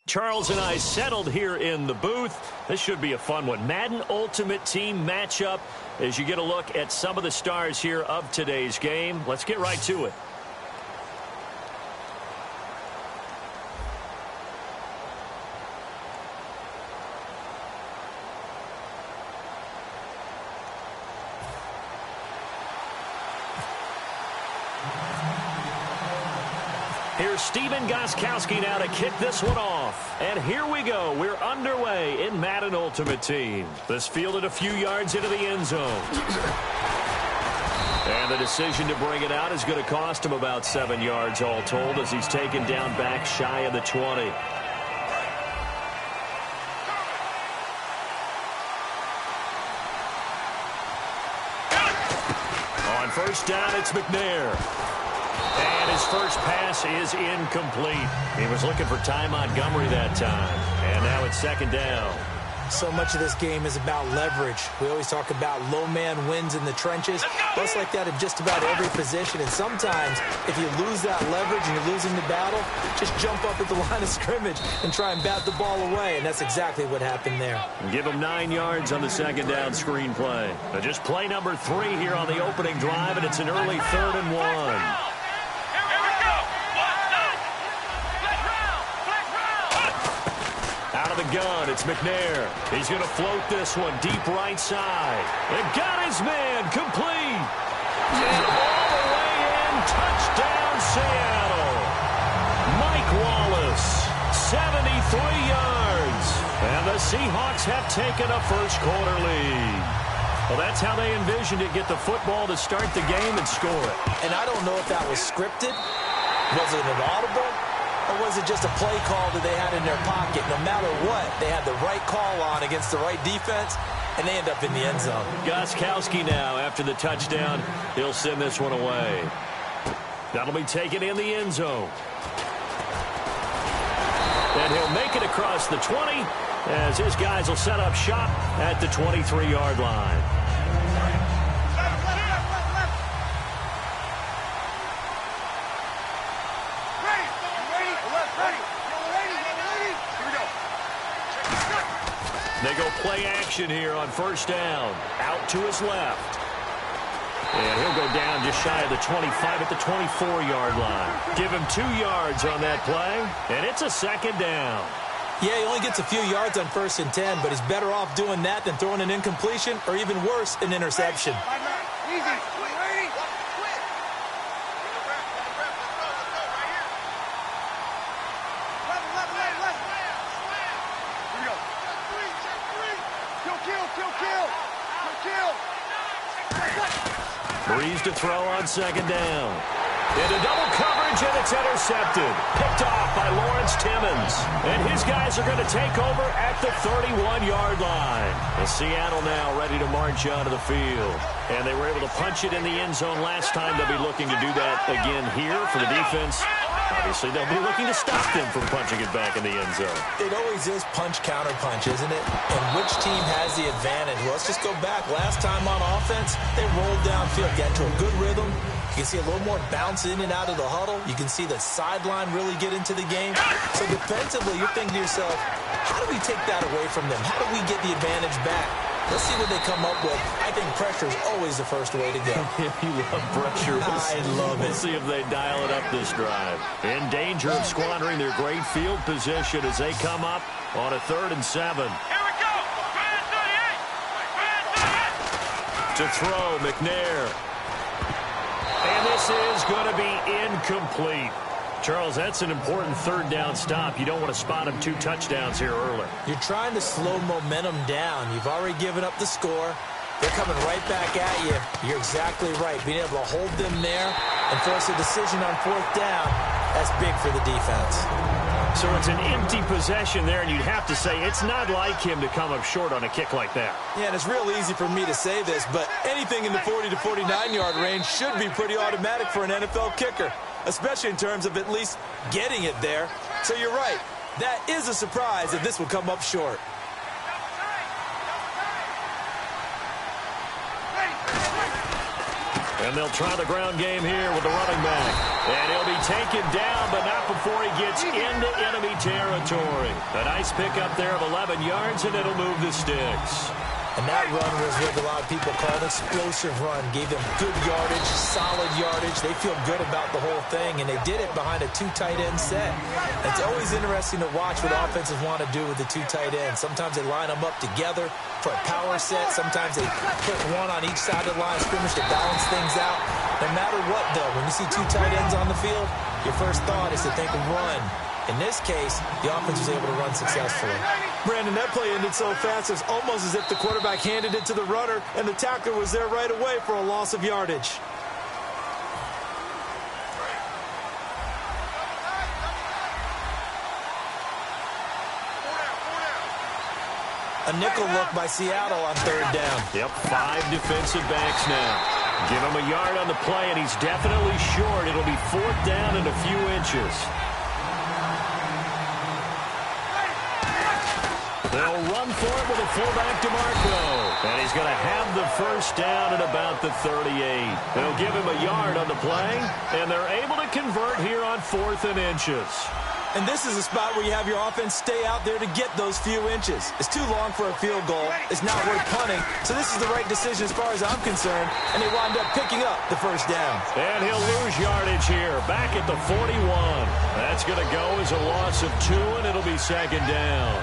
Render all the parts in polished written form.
Charles and I settled here in the booth. This should be a fun one. Madden Ultimate Team matchup as you get a look at some of the stars here of today's game. Let's get right to it. Here's Steven Gostkowski now to kick this one off. And here we go. We're underway in Madden Ultimate Team. This fielded a few yards into the end zone. And the decision to bring it out is going to cost him about 7 yards all told as he's taken down back shy of the 20. On first down, it's McNair. And his first pass is incomplete. He was looking for Ty Montgomery that time. And now it's second down. So much of this game is about leverage. We always talk about low man wins in the trenches. Well, it's like that in just about every position. And sometimes, if you lose that leverage and you're losing the battle, just jump up at the line of scrimmage and try and bat the ball away. And that's exactly what happened there. Give him 9 yards on the second down screen play. Just play number 3 here on the opening drive, and it's an early 3rd and 1. Out of the gun, it's McNair. He's going to float this one deep right side. And got his man complete. And all the way in, touchdown Seattle. Mike Wallace, 73 yards. And the Seahawks have taken a first-quarter lead. Well, that's how they envisioned it, get the football to start the game and score it. And I don't know if that was scripted. Was it an audible? Or was it just a play call that they had in their pocket? No matter what, they had the right call on against the right defense, and they end up in the end zone. Gostkowski now, after the touchdown, he'll send this one away. That'll be taken in the end zone. And he'll make it across the 20 as his guys will set up shop at the 23-yard line. They go play action here on first down. Out to his left. And he'll go down just shy of the 25 at the 24-yard line. Give him 2 yards on that play, and it's a second down. Yeah, he only gets a few yards on 1st and 10, but he's better off doing that than throwing an incompletion or even worse, an interception. Breeze to throw on second down. Into double coverage, and it's intercepted. Picked off by Lawrence Timmons. And his guys are going to take over at the 31-yard line. And Seattle now ready to march onto the field. And they were able to punch it in the end zone last time. They'll be looking to do that again here for the defense. Obviously, they'll be looking to stop them from punching it back in the end zone. It always is punch-counter-punch, isn't it? And which team has the advantage? Well, let's just go back. Last time on offense, they rolled downfield, got into a good rhythm. You can see a little more bounce in and out of the huddle. You can see the sideline really get into the game. So defensively, you're thinking to yourself, how do we take that away from them? How do we get the advantage back? Let's see what they come up with. I think pressure is always the first way to go. You love pressure. I love it. We'll see if they dial it up this drive. In danger of squandering their great field position as they come up on a 3rd and 7. Here we go. To throw, McNair. And this is going to be incomplete. Charles, that's an important 3rd down stop. You don't want to spot him 2 touchdowns here early. You're trying to slow momentum down. You've already given up the score. They're coming right back at you. You're exactly right. Being able to hold them there and force a decision on 4th down, that's big for the defense. So it's an empty possession there, and you'd have to say it's not like him to come up short on a kick like that. Yeah, and it's real easy for me to say this, but anything in the 40 to 49-yard range should be pretty automatic for an NFL kicker, especially in terms of at least getting it there. So you're right. That is a surprise if this will come up short. And they'll try the ground game here with the running back. And he'll be taken down, but not before he gets into enemy territory. A nice pickup there of 11 yards, and it'll move the sticks. And that run was what a lot of people call an explosive run. Gave them good yardage, solid yardage. They feel good about the whole thing, and they did it behind a 2 tight end set. It's always interesting to watch what offenses want to do with the 2 tight ends. Sometimes they line them up together for a power set. Sometimes they put one on each side of the line of scrimmage to balance things out. No matter what, though, when you see 2 tight ends on the field, your first thought is to think run. In this case, the offense was able to run successfully. Brandon, that play ended so fast, it's almost as if the quarterback handed it to the runner, and the tackler was there right away for a loss of yardage. A nickel look by Seattle on 3rd down. Yep, 5 defensive backs now. Give him a yard on the play, and he's definitely short. It'll be 4th down and a few inches. They'll run for it with a fullback, DeMarco. And he's going to have the first down at about the 38. They'll give him a yard on the play, and they're able to convert here on 4th and inches. And this is a spot where you have your offense stay out there to get those few inches. It's too long for a field goal. It's not worth punting. So this is the right decision as far as I'm concerned. And they wind up picking up the first down. And he'll lose yardage here. Back at the 41. That's going to go as a loss of 2, and it'll be 2nd down.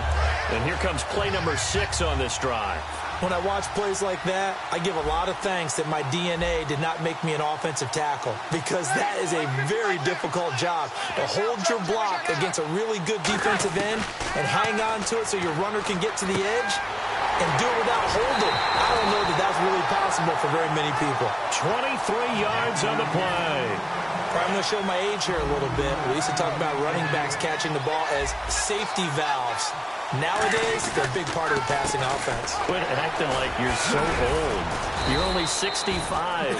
And here comes play number 6 on this drive. When I watch plays like that, I give a lot of thanks that my DNA did not make me an offensive tackle, because that is a very difficult job to hold your block against a really good defensive end and hang on to it so your runner can get to the edge and do it without holding. I don't know that that's really possible for very many people. 23 yards on the play. I'm going to show my age here a little bit. We used to talk about running backs catching the ball as safety valves. Nowadays, they're a big part of the passing offense. Quit acting like you're so old. You're only 65.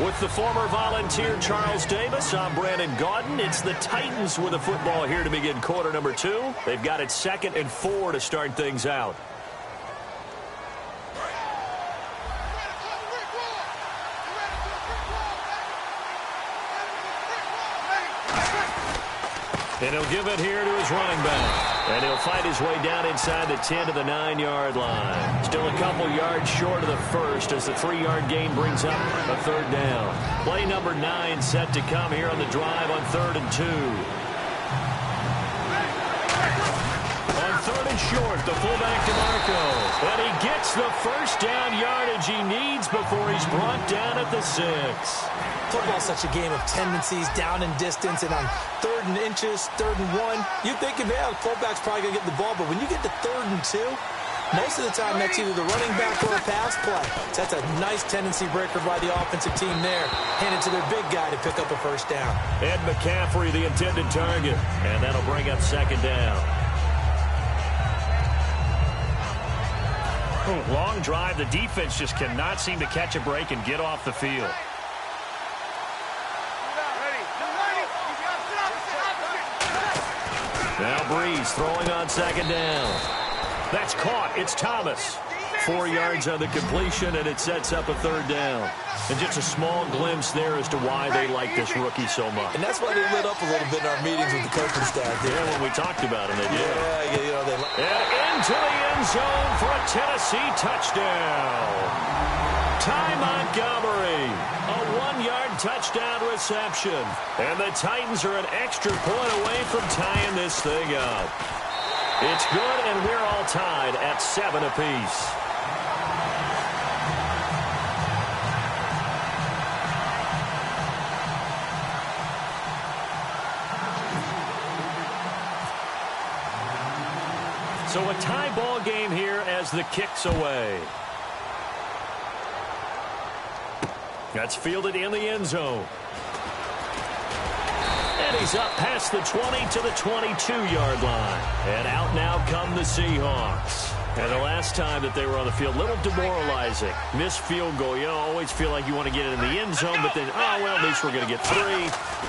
With the former Volunteer Charles Davis, I'm Brandon Gaudin. It's the Titans with the football here to begin quarter number 2. They've got it 2nd and 4 to start things out. And he'll give it here to his running back. And he'll fight his way down inside the 10 to the 9-yard line. Still a couple yards short of the first as the 3-yard gain brings up a 3rd down. Play number 9 set to come here on the drive on 3rd and 2. On 3rd and short, the fullback DeMarco. And he gets the first down yardage he needs before he's brought down at the 6. Football's such a game of tendencies, down and distance, and on 3rd and inches, 3rd and 1, you're thinking, yeah, the fullback's probably going to get the ball, but when you get to 3rd and 2, most of the time that's either the running back or a pass play. So that's a nice tendency breaker by the offensive team there. Hand it to their big guy to pick up a first down. Ed McCaffrey, the intended target, and that'll bring up 2nd down. Long drive. The defense just cannot seem to catch a break and get off the field. Now Breeze throwing on second down. That's caught. It's Thomas. 4 yards on the completion, and it sets up a third down. And just a small glimpse there as to why they like this rookie so much. And that's why they lit up a little bit in our meetings with the coaching staff. Yeah, when we talked about him, they did. Yeah, you know, they and into the end zone for a Tennessee touchdown. Ty Montgomery, a 1-yard touchdown reception. And the Titans are an extra point away from tying this thing up. It's good, and we're all tied at 7 apiece. So a tie ball game here as the kick's away. That's fielded in the end zone. And he's up past the 20 to the 22-yard line. And out now come the Seahawks. And the last time that they were on the field, a little demoralizing. Missed field goal. You always feel like you want to get it in the end zone, but then, oh, well, at least we're going to get 3.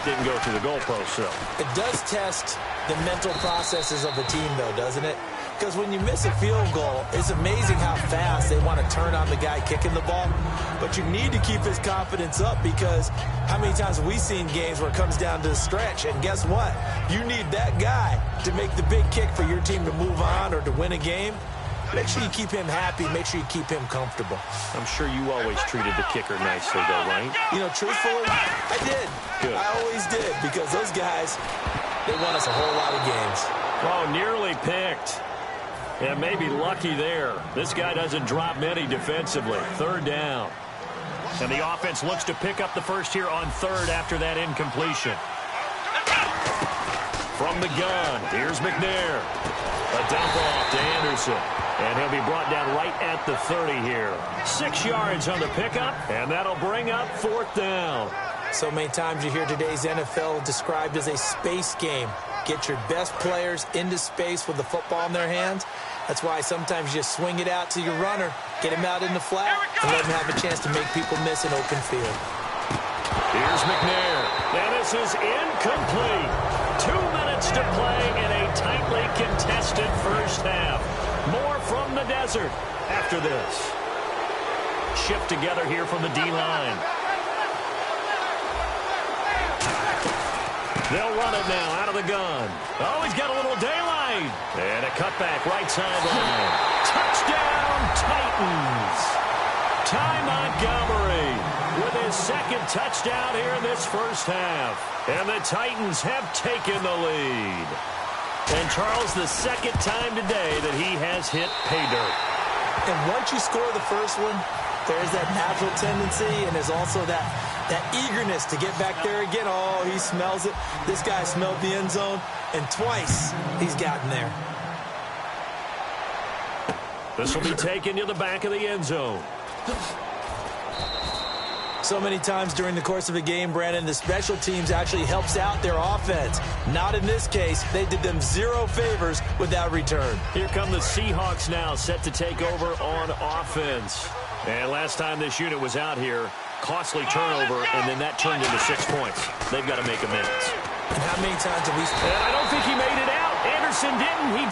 Didn't go through the goalpost, so. It does test the mental processes of the team, though, doesn't it? Because when you miss a field goal, it's amazing how fast they want to turn on the guy kicking the ball. But you need to keep his confidence up, because how many times have we seen games where it comes down to the stretch? And guess what? You need that guy to make the big kick for your team to move on or to win a game. Make sure you keep him happy. Make sure you keep him comfortable. I'm sure you always treated the kicker nicely, though, right? You know, truthfully, I did. Good. I always did, because those guys, they won us a whole lot of games. Oh, nearly picked. Yeah, maybe lucky there. This guy doesn't drop many defensively. Third down. And the offense looks to pick up the first here on third after that incompletion. From the gun, here's McNair. A dump off to Anderson. And he'll be brought down right at the 30 here. 6 yards on the pickup, and that'll bring up fourth down. So many times you hear today's NFL described as a space game. Get your best players into space with the football in their hands. That's why sometimes you just swing it out to your runner, get him out in the flat, and let him have a chance to make people miss an open field. Here's McNair. And this is incomplete. 2 minutes to play in a tightly contested first half. More from the desert after this. Shift together here from the D-line. They'll run it now out of the gun. Oh, he's got a little daylight. And a cutback right sideline. Touchdown, Titans. Ty Montgomery with his second touchdown here in this first half. And the Titans have taken the lead. And Charles, the second time today that he has hit pay dirt. And once you score the first one, there's that natural tendency, and there's also that eagerness to get back there again. Oh, he smells it. This guy smelled the end zone, and twice he's gotten there. This will be taken to the back of the end zone. So many times during the course of a game, Brandon, the special teams actually helps out their offense. Not in this case. They did them 0 favors with that return. Here come the Seahawks now, set to take over on offense. And last time this unit was out here, costly turnover, and then that turned into 6 points. They've got to make amends. And how many times have we... And I don't think he made it out. Anderson didn't. He